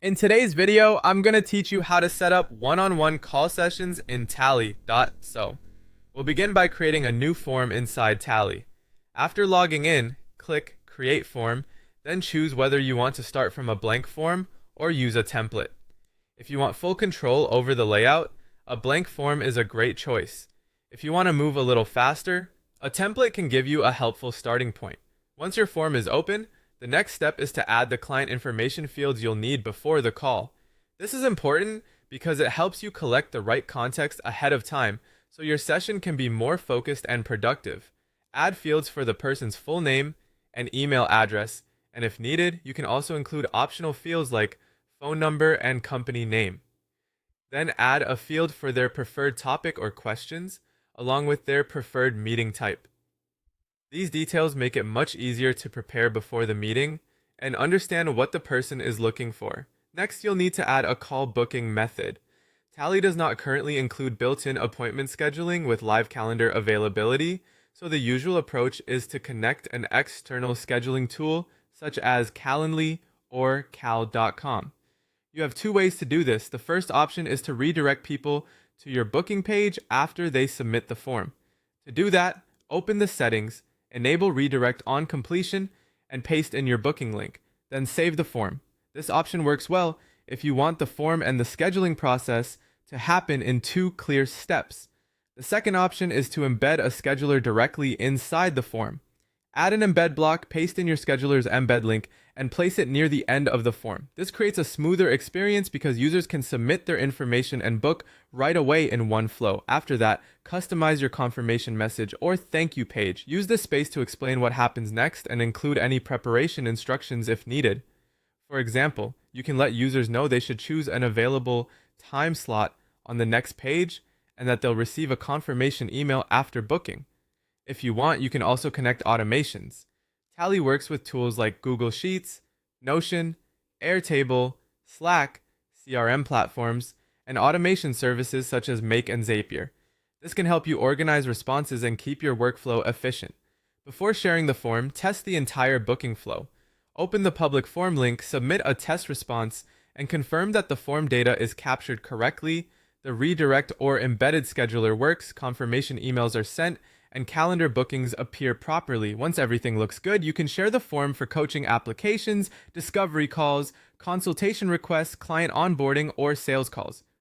In today's video, I'm going to teach you how to set up one-on-one call sessions in Tally.so. We'll begin by creating a new form inside Tally. After logging in, click Create Form, then choose whether you want to start from a blank form or use a template. If you want full control over the layout, a blank form is a great choice. If you want to move a little faster, a template can give you a helpful starting point. Once your form is open, the next step is to add the client information fields you'll need before the call. This is important because it helps you collect the right context ahead of time so your session can be more focused and productive. Add fields for the person's full name and email address, and if needed, you can also include optional fields like phone number and company name. Then add a field for their preferred topic or questions, along with their preferred meeting type. These details make it much easier to prepare before the meeting and understand what the person is looking for. Next, you'll need to add a call booking method. Tally does not currently include built-in appointment scheduling with live calendar availability, so the usual approach is to connect an external scheduling tool such as Calendly or cal.com. You have two ways to do this. The first option is to redirect people to your booking page after they submit the form. To do that, open the settings, enable redirect on completion, and paste in your booking link. Then save the form. This option works well if you want the form and the scheduling process to happen in two clear steps. The second option is to embed a scheduler directly inside the form. Add an embed block, paste in your scheduler's embed link, and place it near the end of the form. This creates a smoother experience because users can submit their information and book right away in one flow. After that, customize your confirmation message or thank you page. Use this space to explain what happens next and include any preparation instructions if needed. For example, you can let users know they should choose an available time slot on the next page and that they'll receive a confirmation email after booking. If you want, you can also connect automations. Tally works with tools like Google Sheets, Notion, Airtable, Slack, CRM platforms, and automation services such as Make and Zapier. This can help you organize responses and keep your workflow efficient. Before sharing the form, test the entire booking flow. Open the public form link, submit a test response, and confirm that the form data is captured correctly. The redirect or embedded scheduler works, confirmation emails are sent, and calendar bookings appear properly. Once everything looks good, you can share the form for coaching applications, discovery calls, consultation requests, client onboarding, or sales calls.